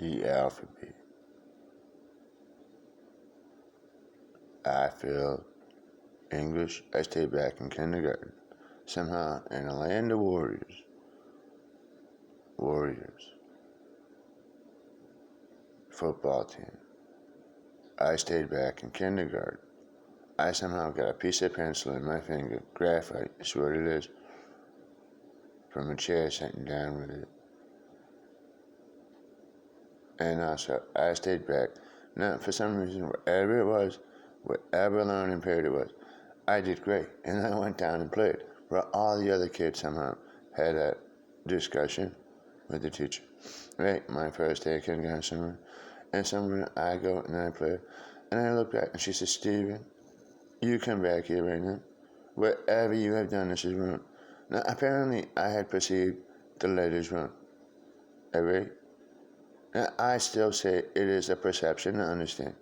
the alphabet. I failed English. I stayed back in kindergarten. Somehow, in a land of warriors. Football team. I stayed back in kindergarten. I somehow got a piece of pencil in my finger, graphite, is what it is, from a chair sitting down with it. And also, I stayed back. Now, for some reason, whatever it was, whatever learning period it was, I did great. And I went down and played, where all the other kids somehow had a discussion with the teacher. Right? My first day of kindergarten, and somewhere I go and I play, and I look back and she says, Steven, you come back here right now. Whatever you have done, this is wrong. Now, apparently, I had perceived the letters wrong. Alright? Now, I still say it is a perception to understand.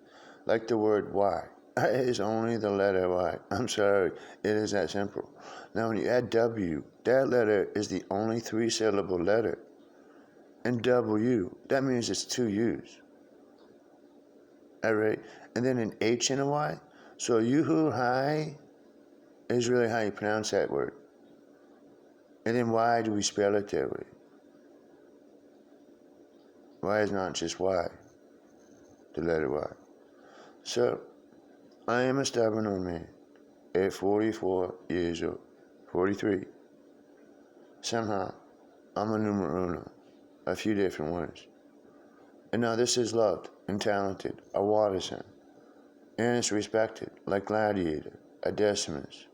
Like the word Y. It is only the letter Y. I'm sorry. It is that simple. Now, when you add W, that letter is the only 3-syllable letter. And W, that means it's 2 U's. Alright? And then an H and a Y. So you-hoo-hi is really how you pronounce that word. And then why do we spell it that way? Why is not just Y? The letter Y. So, I am a stubborn old man at 44 years old. 43. Somehow, I'm a numero uno. A few different words. And now this is loved and talented, a water sign. And it's respected, like Gladiator, a Decimus,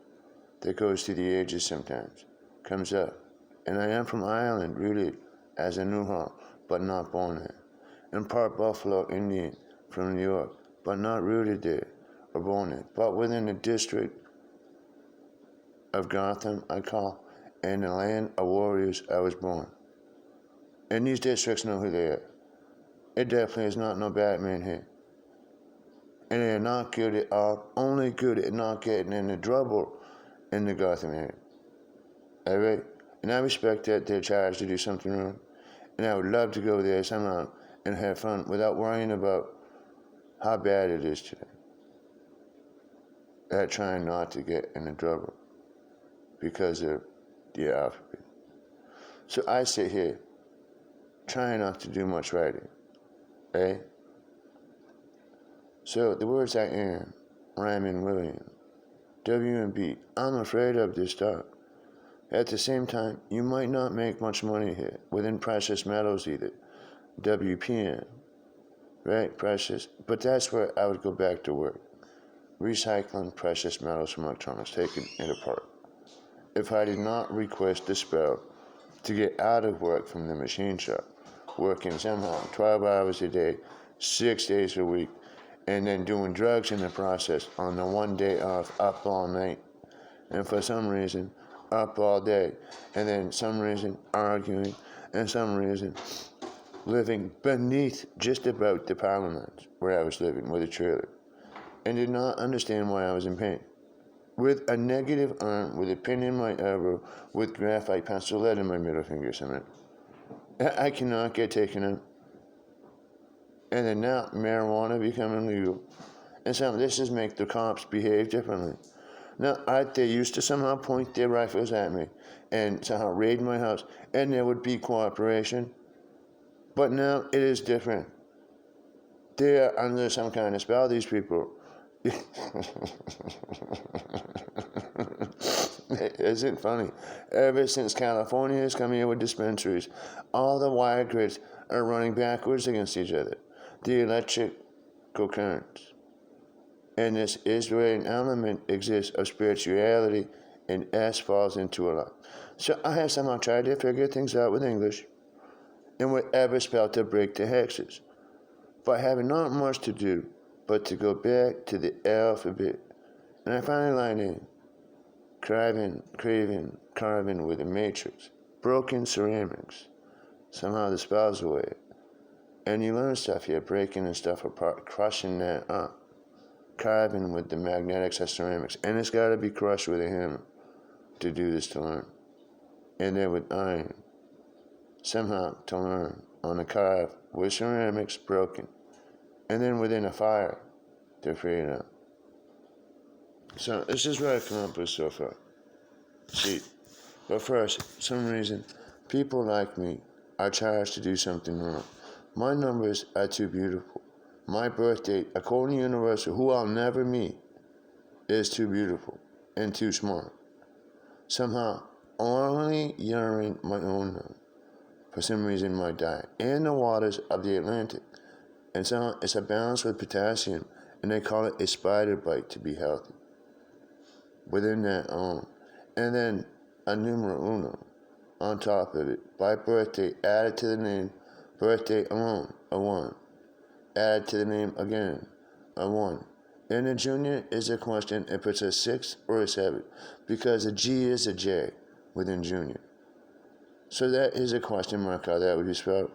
that goes through the ages sometimes, comes up. And I am from Ireland, rooted as a Newhall, but not born there. And part Buffalo Indian from New York, but not rooted there or born there. But within the district of Gotham, I call, and the land of warriors I was born. And these districts know who they are. It definitely is not no Batman here. And they're not good at only good at not getting into trouble in the Gotham area. Alright? And I respect that they're charged to do something wrong. And I would love to go there somehow and have fun without worrying about how bad it is today. At trying not to get into trouble because of the alphabet. So I sit here trying not to do much writing. Eh? So the words I am, rhyming William, W and B, I'm afraid of this talk. At the same time, you might not make much money here, within precious metals either. WPM, right, precious, but that's where I would go back to work. Recycling precious metals from electronics, taking it apart. If I did not request the spell to get out of work from the machine shop, working somehow 12 hours a day, 6 days a week, and then doing drugs in the process on the one day off, up all night, and for some reason, up all day, and then some reason arguing, and some reason living beneath just about the power lines where I was living with a trailer, and did not understand why I was in pain. With a negative arm, with a pin in my elbow, with graphite pencil lead in my middle finger, something. I cannot get taken out. And then now marijuana becoming legal. And this is make the cops behave differently. Now, they used to somehow point their rifles at me and somehow raid my house, and there would be cooperation. But now it is different. They are under some kind of spell, these people. Isn't funny? Ever since California has come here with dispensaries, all the wire grids are running backwards against each other. The electrical currents. And this is where an element exists of spirituality, and S falls into a lot. So I have somehow tried to figure things out with English, and whatever spell to break the hexes. But having not much to do, but to go back to the alphabet. And I finally lined in, carving with a matrix, broken ceramics. Somehow the spell's away. And you learn stuff here, breaking and stuff apart, crushing that up, carving with the magnetics of ceramics. And it's got to be crushed with a hammer to do this to learn. And then with iron, somehow to learn on a carve with ceramics broken, and then within a fire, they're freed up. So this is what I've come up with so far. See, but first, for some reason, people like me are charged to do something wrong. My numbers are too beautiful. My birth date, according to Universal, who I'll never meet, is too beautiful and too smart. Somehow, only urine my own number, for some reason, might die, and the waters of the Atlantic. And somehow it's a balance with potassium, and they call it a spider bite to be healthy. Within that and then a numero uno on top of it, by birthday, added to the name, birthday alone, a 1. Add to the name again, a 1. And the junior is a question if it's a 6 or a 7, because a G is a J within junior. So that is a question mark how that would be spelled.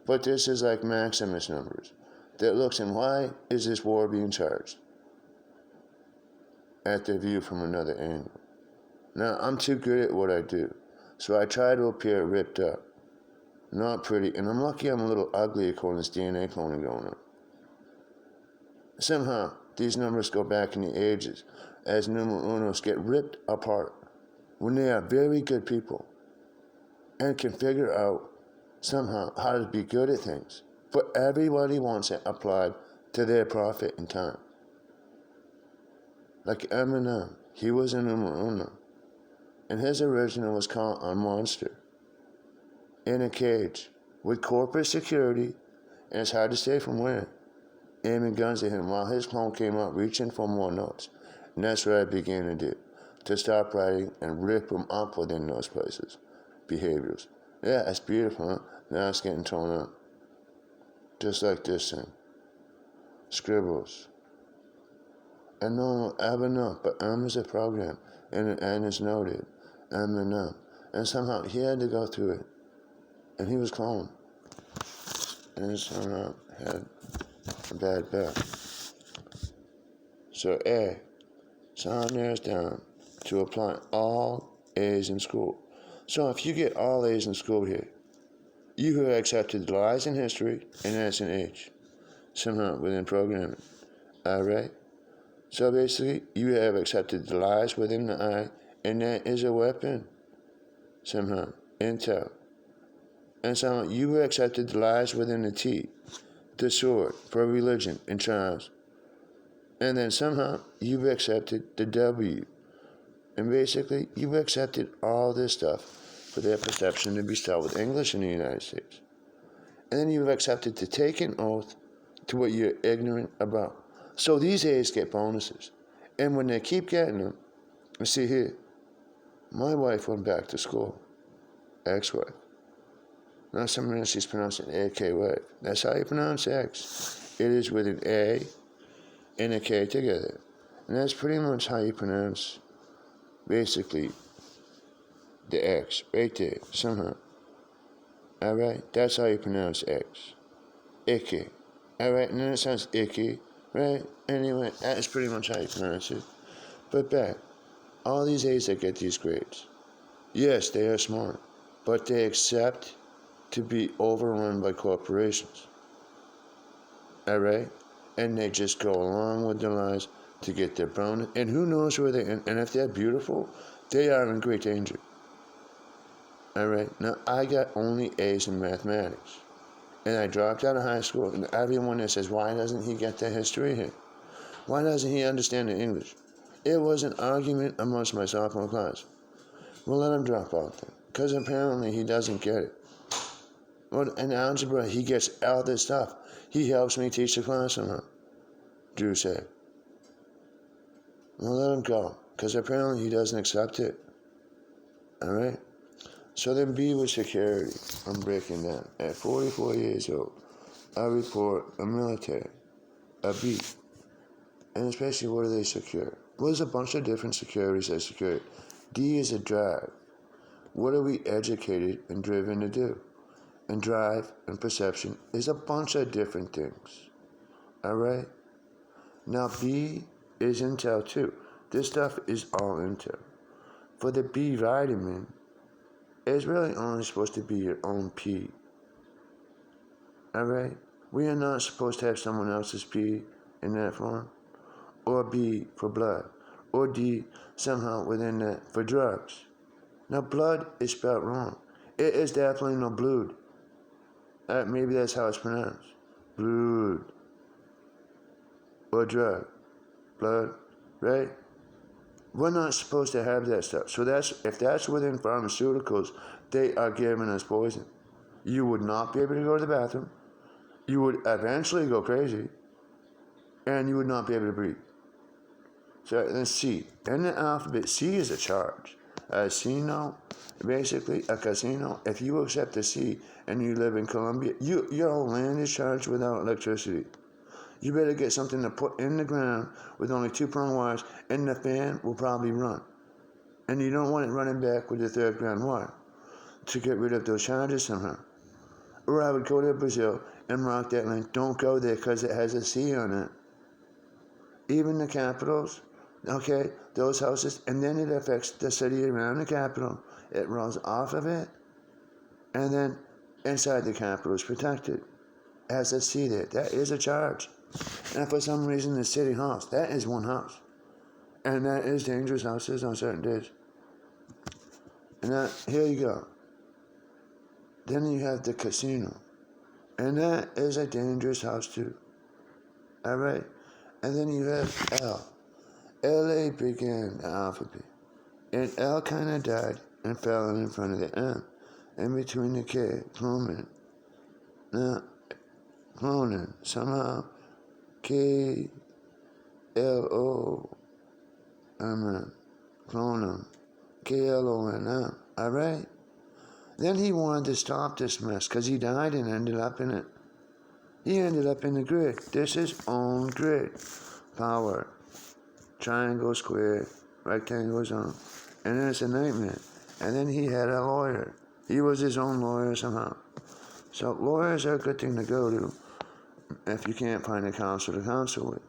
But this is like Maximus numbers that looks in why is this war being charged at the view from another angle. Now, I'm too good at what I do, so I try to appear ripped up, not pretty, and I'm lucky I'm a little ugly according to this DNA cloning going on. Somehow, these numbers go back in the ages as numero unos get ripped apart when they are very good people and can figure out somehow how to be good at things, but everybody wants it applied to their profit and time. Like Eminem, he was a numero uno, and his original was caught on Monster in a cage with corporate security, and it's hard to say from where, aiming guns at him while his clone came out reaching for more notes. And that's what I began to do, to stop writing and rip them up within those places. Behaviors. Yeah, it's beautiful, huh? Now it's getting torn up. Just like this thing. Scribbles. And no one will ever know, but M is a program, and an N is noted. M and M. And somehow he had to go through it. And he was cloned. And somehow had a bad back. So A. So narrows down to apply all A's in school. So if you get all A's in school here, you have accepted the lies in history, and that's an H. Somehow within programming. Alright? So basically, you have accepted the lies within the I, and that is a weapon. Somehow. Intel. And somehow you have accepted the lies within the T, the sword, for religion and trials. And then somehow you've accepted the W. And basically, you've accepted all this stuff for their perception to be spelled with English in the United States. And then you've accepted to take an oath to what you're ignorant about. So these A's get bonuses. And when they keep getting them, you see here, my wife went back to school, ex-wife. Now some reason she's pronouncing A-K-Y. That's how you pronounce X. It is with an A and a K together. And that's pretty much how you pronounce, basically, the X, right there, somehow. Alright? That's how you pronounce X. Icky. Alright? And then it sounds icky, right? Anyway, that is pretty much how you pronounce it. But back, all these A's that get these grades, yes, they are smart, but they accept to be overrun by corporations. Alright? And they just go along with their lies to get their bonus. And who knows where and if they're beautiful, they are in great danger. Alright? Now, I got only A's in mathematics. And I dropped out of high school, and everyone that says, why doesn't he get the history here? Why doesn't he understand the English? It was an argument amongst my sophomore class. Well, let him drop out then, because apparently he doesn't get it. Well, in algebra, he gets all this stuff. He helps me teach the class somehow, Drew said. Well, let him go, because apparently he doesn't accept it. Alright? So then B was security. I'm breaking down. At 44 years old, I report a military, a B. And especially, what do they secure? Well, there's a bunch of different securities that secure. D is a drive. What are we educated and driven to do? And drive and perception is a bunch of different things. Alright? Now, B is Intel too. This stuff is all Intel. For the B vitamin, it's really only supposed to be your own P. Alright? We are not supposed to have someone else's P in that form, or B for blood, or D somehow within that for drugs. Now, blood is spelled wrong. It is definitely no blood. Maybe that's how it's pronounced. Blood. Or drug. Blood. Right? We're not supposed to have that stuff. So if that's within pharmaceuticals, they are giving us poison. You would not be able to go to the bathroom. You would eventually go crazy. And you would not be able to breathe. So then C. In the alphabet, C is a charge. Basically a casino. If you accept the C and you live in Colombia, your whole land is charged without electricity. You better get something to put in the ground with only 2-prong wires, and the fan will probably run. And you don't want it running back with the 3rd ground wire to get rid of those charges somehow. Or I would go to Brazil and rock that land. Don't go there because it has a C on it. Even the capitals, okay, those houses, and then it affects the city around the capital. It runs off of it, and then inside the capital is protected. It has a C there. That is a charge. And for some reason, the city house, that is one house. And that is dangerous houses on certain days. And here you go. Then you have the casino. And that is a dangerous house too. Alright? And then you have L. LA began the alphabet. And L kind of died and fell in front of the M. In between the K, cloning. Now, cloning, somehow, K-L-O, clone K-L-O-N-M, alright? Then he wanted to stop this mess, because he died and ended up in it. He ended up in the grid. This is own grid. Power. Triangle, square, rectangle, zone. And then it's a nightmare. And then he had a lawyer. He was his own lawyer somehow. So lawyers are a good thing to go to if you can't find a counsel to counsel with.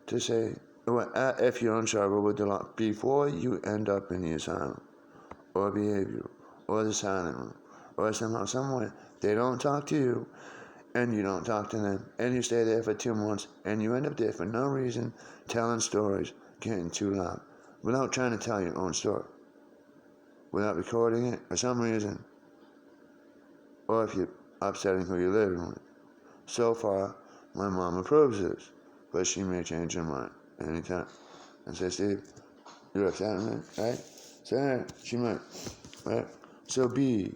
To say, if you're in trouble with the law, before you end up in the asylum, or behavioral, or the silent room, or somehow, somewhere, they don't talk to you, and you don't talk to them, and you stay there for 2 months, and you end up there for no reason, telling stories, getting too loud, without trying to tell your own story, without recording it, for some reason, or if you're upsetting who you're living with. So far, my mom approves this, but she may change her mind anytime. And say, Steve, you're upset with me, right? So she might, right? So B,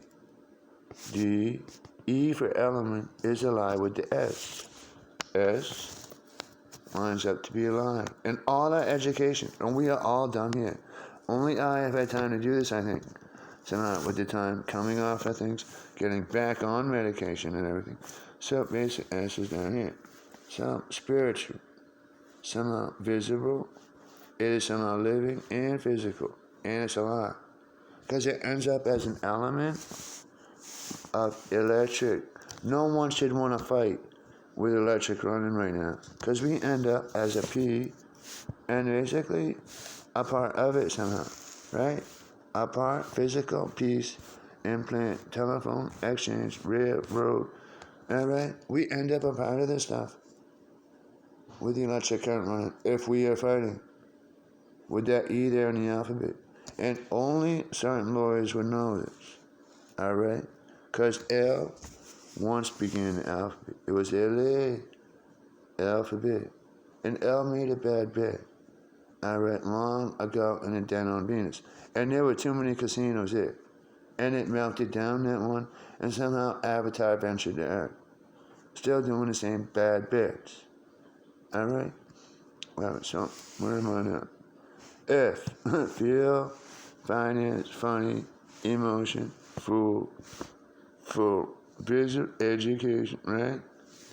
D, E for element is a lie with the S. S lines up to be a lie. And all our education, and we are all done here. Only I have had time to do this, I think. Somehow, with the time coming off of things, getting back on medication and everything. So basic S is down here. So spiritual, somehow visible, it is somehow living and physical, and it's a lie. Because it ends up as an element of electric. No one should want to fight with electric running right now. Because we end up as a P, and basically a part of it somehow, right? A part, physical, piece, implant, telephone, exchange, railroad, alright? We end up a part of this stuff with the electric current running if we are fighting with that E there in the alphabet. And only certain lawyers would know this, alright? Because L once began the alphabet. It was L-A, alphabet. And L made a bad bet, alright, long ago in a den on Venus. And there were too many casinos there. And it melted down that one, and somehow Avatar ventured to Earth. Still doing the same bad bets. Alright? Well, so, where am I now? F, feel, finance, funny, emotion, fool, visual, education, right?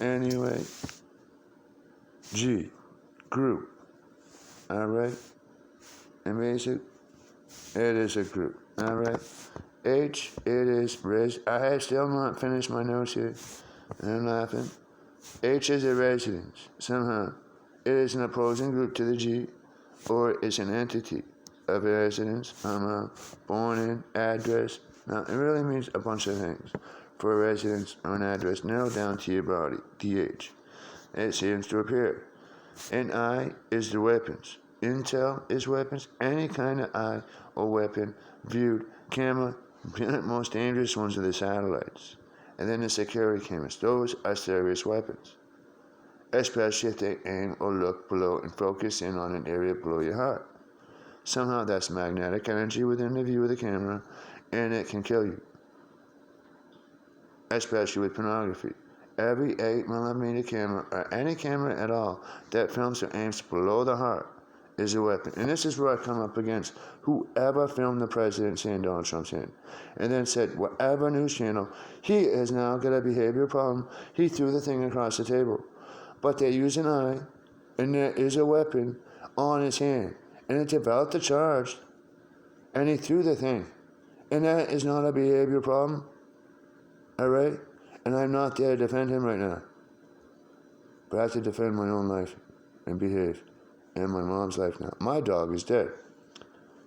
Anyway. G, group. Alright? And basic, it is a group. Alright? H, it is I have still not finished my notes here. And I'm laughing. H is a residence. Somehow, it is an opposing group to the G, or it's an entity of a residence, born in, address. Now, it really means a bunch of things. for a residence or an address narrowed down to your body, DH. It seems to appear. And I is the weapons. Intel is weapons. Any kind of eye or weapon viewed. Camera, most dangerous ones are the satellites. And then the security cameras. Those are serious weapons. Especially if they aim or look below and focus in on an area below your heart. Somehow that's magnetic energy within the view of the camera, and it can kill you. Especially with pornography. Every 8mm camera, or any camera at all, that films or aims below the heart is a weapon. And this is where I come up against whoever filmed the president saying Donald Trump's hand. And then said, whatever news channel, he has now got a behavior problem. He threw the thing across the table. But they use an eye, and there is a weapon on his hand. And it developed a charge, and he threw the thing. And that is not a behavior problem. Alright? And I'm not there to defend him right now. But I have to defend my own life and behave. And my mom's life now. My dog is dead.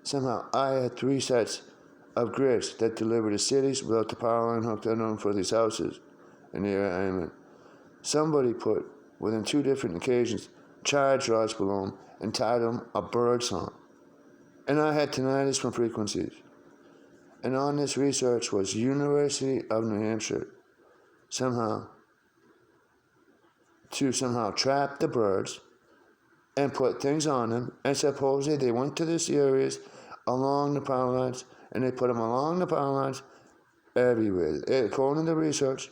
Somehow I had 3 sets of grids that deliver to cities without the power line hooked on them for these houses in the area I am in. Somebody put, within 2 different occasions, charge rods below them and tied them a bird song. And I had tinnitus from frequencies. And on this research was University of New Hampshire to somehow trap the birds and put things on them, and supposedly they went to these areas along the power lines, and they put them along the power lines everywhere, according to the research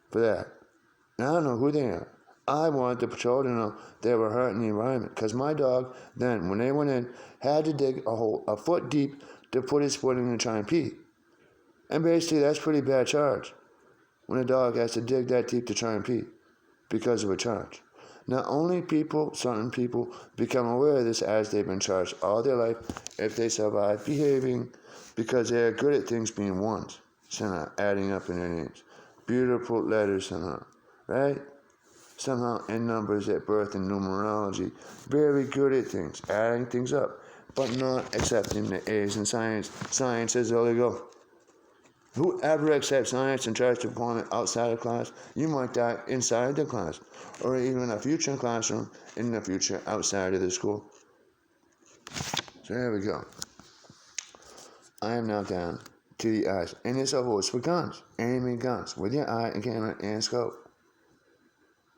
for that. Now I don't know who they are. I wanted the patrol to know they were hurting the environment, because my dog then, when they went in, had to dig a hole a foot deep to put his foot in and try and pee. And basically that's pretty bad charge, when a dog has to dig that deep to try and pee because of a charge. Not only certain people become aware of this as they've been charged all their life if they survive behaving, because they are good at things being ones, somehow adding up in their names. Beautiful letters somehow, right? Somehow in numbers at birth and numerology. Very good at things, adding things up, but not accepting the A's in science. Science is the Holy Ghost. Whoever accepts science and tries to perform it outside of class, you might die inside the class, or even in a future classroom in the future outside of the school. So there we go. I am now down to the eyes, and it's a horse for guns, aiming guns with your eye and camera and scope.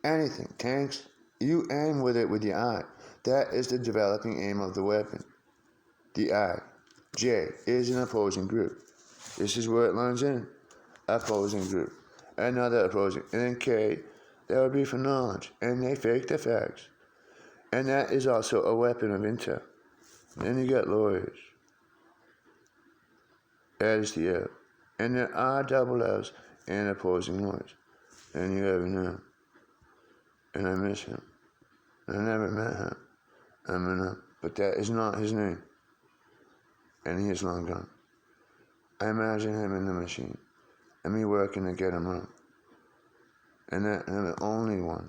Anything, tanks, you aim with it with your eye. That is the developing aim of the weapon. The eye. J is an opposing group. This is where it lines in. Opposing group. Another opposing. And then K, that would be for knowledge. And they fake the facts. And that is also a weapon of intel. Then you got lawyers. That is the L. And there are double L's and opposing lawyers. And you have an M. And I miss him. I never met him. But that is not his name. And he is long gone. I imagine him in the machine, and me working to get him out. And I'm the only one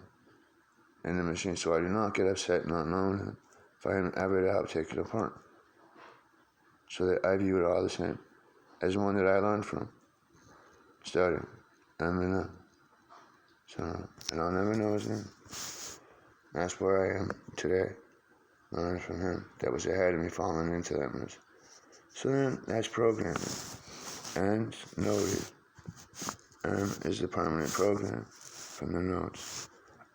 in the machine, so I do not get upset not knowing him if I am ever to help take it apart. So that I view it all the same as one that I learned from, studying. So, and I'll never know his name. That's where I am today, learning from him. That was ahead of me falling into that mess. So then, that's programming. And noted. M is the permanent program from the nodes.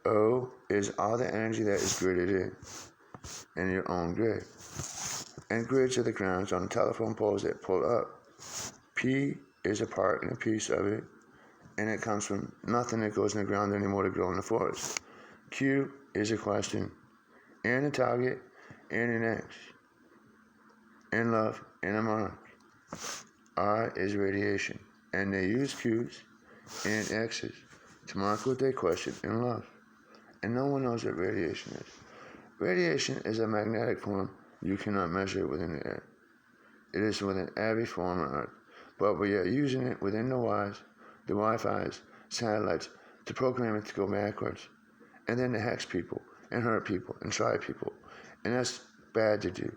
O is all the energy that is gridded in your own grid. And grids are the grounds on the telephone poles that pull up. P is a part and a piece of it, and it comes from nothing that goes in the ground anymore to grow in the forest. Q is a question, and a target, and an X, and love, and a mark. R is radiation, and they use Q's and X's to mark what they question in love. And no one knows what radiation is. Radiation is a magnetic form you cannot measure within the air. It is within every form on Earth, but we are using it within the Ys, the Wi-Fi's, satellites, to program it to go backwards, and then to hex people, and hurt people, and try people, and that's bad to do.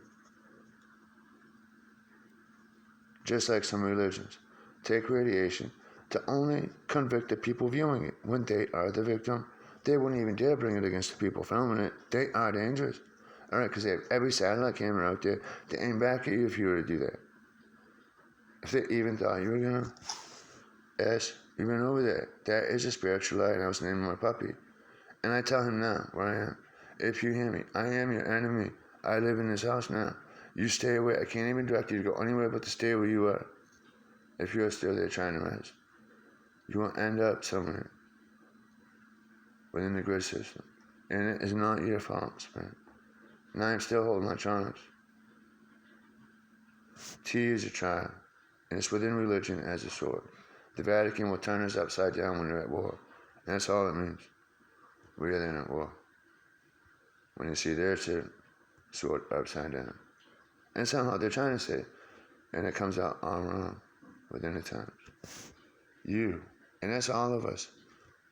Just like some religions take radiation to only convict the people viewing it when they are the victim. They wouldn't even dare bring it against the people filming it. They are dangerous. All right, because they have every satellite camera out there to aim back at you if you were to do that. If they even thought you were going to, yes, you've been over there. That is a spiritual lie, and I was naming my puppy. And I tell him now where I am. If you hear me, I am your enemy. I live in this house now. You stay away. I can't even direct you to go anywhere but to stay where you are. If you're still there trying to rise, you will end up somewhere within the grid system. And it is not your fault, Spirit. And I am still holding electronics. T is a child, and it's within religion as a sword. The Vatican will turn us upside down when they're at war. And that's all it means. We are then at war. When you see their sword upside down. And somehow they're trying to say, and it comes out all wrong within the times. You, and that's all of us.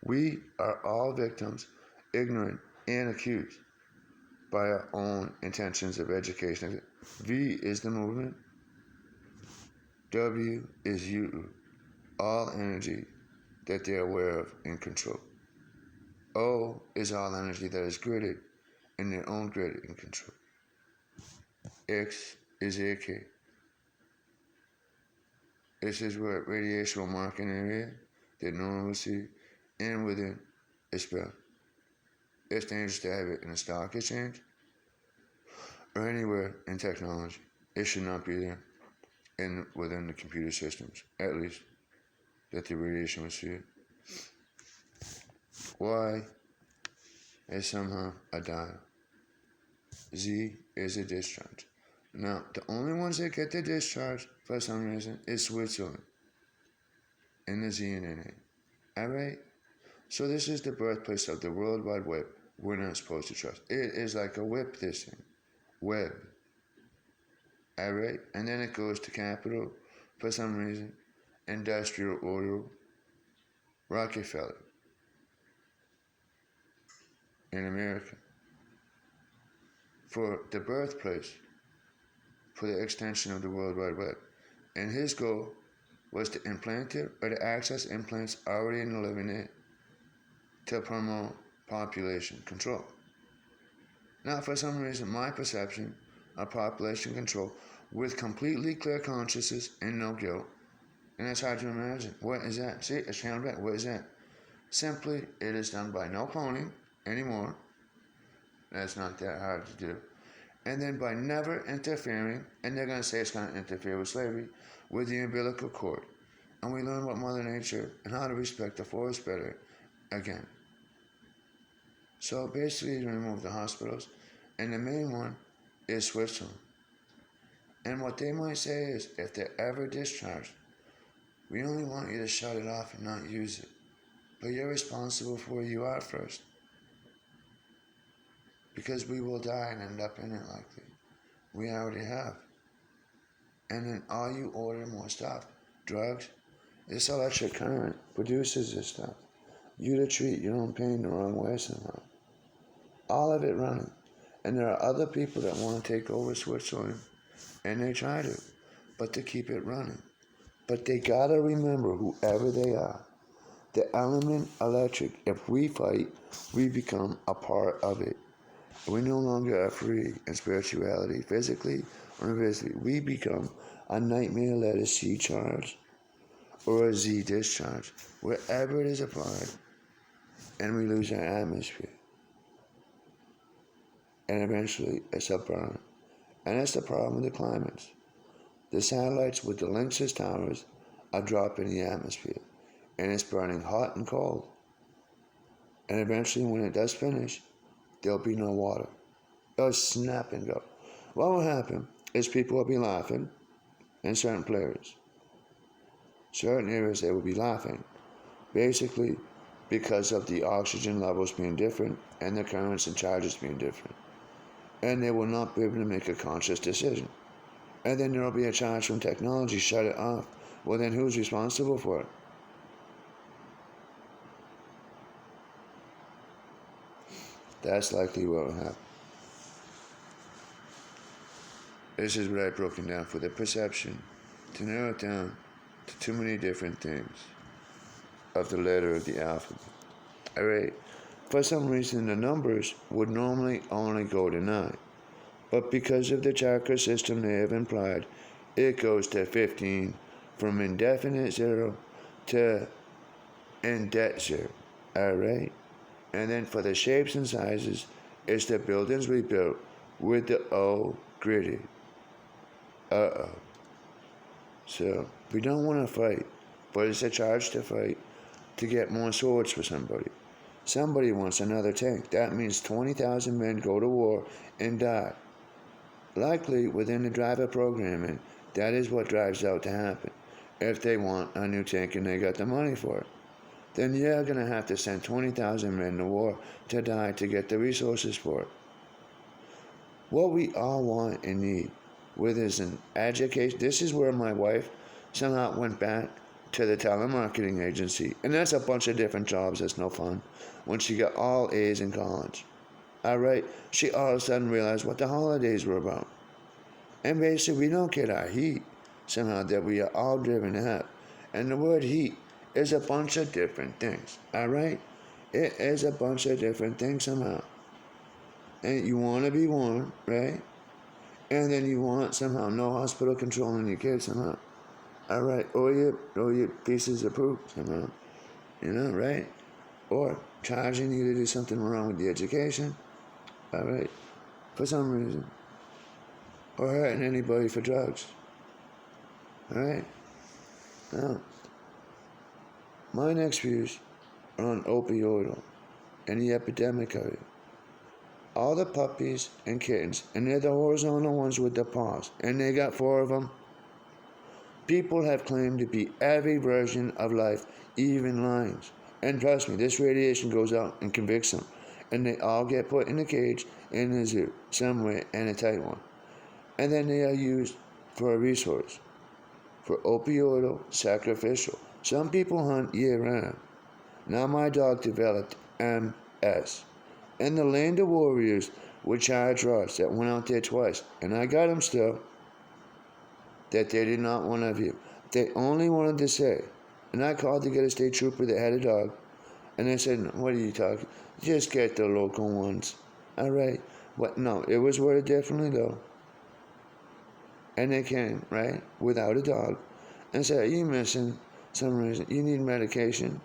We are all victims, ignorant and accused by our own intentions of education. V is the movement. W is you, all energy that they're aware of and control. O is all energy that is gridded in their own grid and control. X is AK. This is where radiation will mark an area that no one will see, and within a spell. It's dangerous to have it in a stock exchange or anywhere in technology. It should not be there within the computer systems, at least that the radiation will see it. Y is somehow a dial. Z is a discharge. Now, the only ones that get the discharge, for some reason, is Switzerland in the Z and NA. Alright? So this is the birthplace of the World Wide Web. We're not supposed to trust. It is like a whip, this thing. Web. Alright? And then it goes to capital, for some reason, industrial oil, Rockefeller in America. For the birthplace, for the extension of the World Wide Web. And his goal was to implant it or to access implants already in the living it to promote population control. Now, for some reason, my perception of population control with completely clear consciousness and no guilt, and it's hard to imagine. What is that? See, it's channeled back. What is that? Simply, it is done by no cloning anymore. That's not that hard to do. And then by never interfering, and they're going to say it's going to interfere with slavery, with the umbilical cord. And we learn about Mother Nature and how to respect the forest better again. So basically, you remove the hospitals, and the main one is Switzerland. And what they might say is, if they're ever discharged, we only want you to shut it off and not use it. But you're responsible for where you are first. Because we will die and end up in it likely. We already have. And then all you order more stuff. Drugs. This electric current produces this stuff. You to treat your own pain the wrong way somehow. All of it running. And there are other people that want to take over Switzerland. And they try to. But to keep it running. But they gotta remember, whoever they are, the element electric, if we fight, we become a part of it. We no longer are free in spirituality, physically or physically. We become a nightmare-led C charge or a Z discharge, wherever it is applied, and we lose our atmosphere. And eventually, it's a burn. And that's the problem with the climates. The satellites with the Lynx's towers are dropping the atmosphere, and it's burning hot and cold. And eventually, when it does finish, there'll be no water. It'll snap and go. What will happen is people will be laughing in certain places. Certain areas they will be laughing. Basically, because of the oxygen levels being different and the currents and charges being different. And they will not be able to make a conscious decision. And then there will be a charge from technology, shut it off. Well, then who's responsible for it? That's likely what will happen. This is what I've broken down for the perception, to narrow it down to too many different things. of the letter of the alphabet. Alright? For some reason, the numbers would normally only go to 9. But because of the chakra system they have implied, it goes to 15, from indefinite 0 to indet 0. Alright? And then for the shapes and sizes, it's the buildings we built with the O gridded. So, we don't want to fight, but it's a charge to fight to get more swords for somebody. Somebody wants another tank. That means 20,000 men go to war and die. Likely within the driver programming, that is what drives out to happen. If they want a new tank and they got the money for it, then you're going to have to send 20,000 men to war to die to get the resources for it. What we all want and need with is an education. This is where my wife somehow went back to the telemarketing agency, and that's a bunch of different jobs. That's no fun when she got all A's in college. Alright, she all of a sudden realized what the holidays were about. And basically we don't get our heat somehow that we are all driven to have. And the word heat is a bunch of different things. Alright? It is a bunch of different things somehow. And you want to be warm, right? And then you want somehow no hospital controlling your kids somehow. Alright, or your pieces of poop somehow. You know, right? Or charging you to do something wrong with the education. Alright, for some reason. Or hurting anybody for drugs. Alright? Now, my next views are on opioid and the epidemic of it. All the puppies and kittens, and they're the horizontal ones with the paws, and they got 4 of them. People have claimed to be every version of life, even lions. And trust me, this radiation goes out and convicts them. And they all get put in a cage in a zoo, somewhere, and a tight one. And then they are used for a resource, for opioidal sacrificial. Some people hunt year-round. Now my dog developed MS. In the land of warriors with charged rods that went out there twice, and I got him still, that they did not want to view. They only wanted to say, and I called to get a state trooper that had a dog, and they said, what are you talking? Just get the local ones. Alright, but no, it was worded differently though. And they came, right, without a dog, and said, are you missing some reason? You need medication?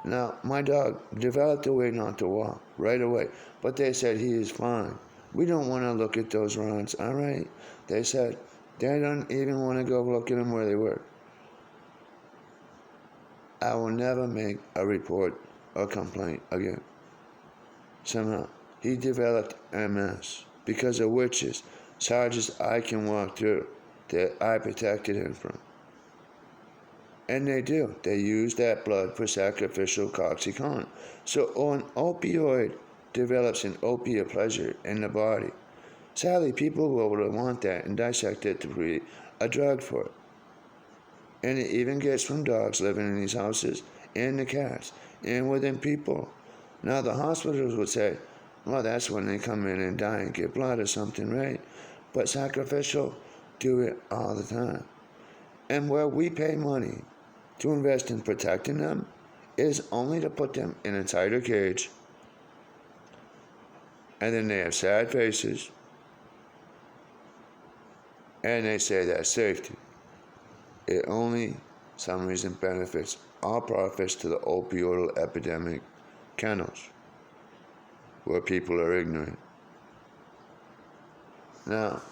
Now, my dog developed a way not to walk right away, but they said he is fine. We don't want to look at those rods, alright? They said they don't even want to go look at them where they were. I will never make a report or complaint again. Somehow, he developed MS because of witches, charges I can walk through that I protected him from. And they do. They use that blood for sacrificial coxycontin. So an opioid develops an opiate pleasure in the body. Sadly, people will want that and dissect it to create a drug for it. And it even gets from dogs living in these houses, and the cats, and within people. Now the hospitals would say, well, that's when they come in and die and get blood or something, right? But sacrificial do it all the time. And where we pay money to invest in protecting them is only to put them in a tighter cage, and then they have sad faces, and they say that's safety. It only, some reason, benefits all profits to the opioidal epidemic kennels, where people are ignorant. Now,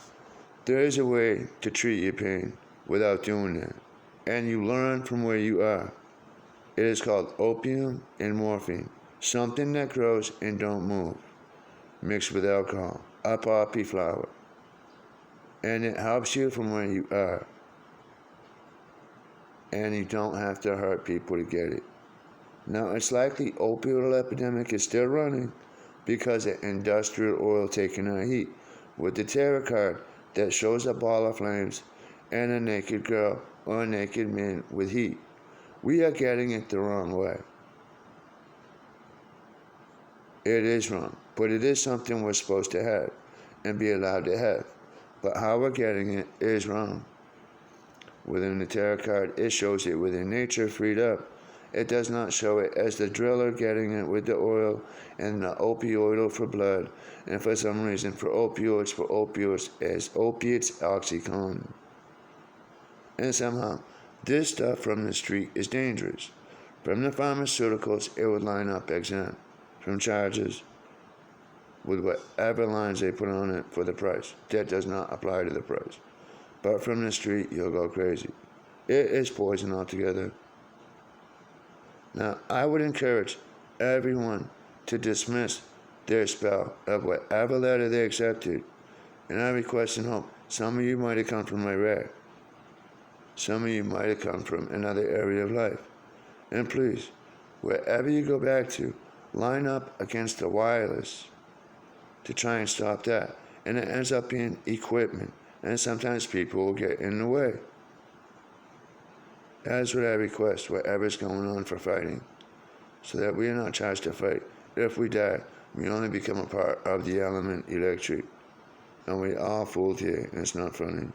there is a way to treat your pain without doing that, and you learn from where you are. It is called opium and morphine, something that grows and don't move, mixed with alcohol, a poppy flower, and it helps you from where you are, and you don't have to hurt people to get it. Now, it's likely opioid epidemic is still running because of industrial oil taking our heat, with the tarot card that shows a ball of flames and a naked girl or a naked man with heat. We are getting it the wrong way. It is wrong, but it is something we're supposed to have and be allowed to have. But how we're getting it is wrong. Within the tarot card, it shows it within nature freed up, It does not show it as the driller getting it with the oil and the opioid for blood, and for some reason for opioids as opiates oxycontin. And somehow, this stuff from the street is dangerous. From the pharmaceuticals, it would line up exempt from charges with whatever lines they put on it for the price. That does not apply to the price. But from the street, you'll go crazy. It is poison altogether. Now, I would encourage everyone to dismiss their spell of whatever letter they accepted. And I request and hope some of you might have come from Iraq. Some of you might have come from another area of life. And please, wherever you go back to, line up against the wireless to try and stop that. And it ends up being equipment. And sometimes people will get in the way. That's what I request, whatever's going on for fighting, so that we are not charged to fight. If we die, we only become a part of the element electric. And we all fooled here, and it's not funny.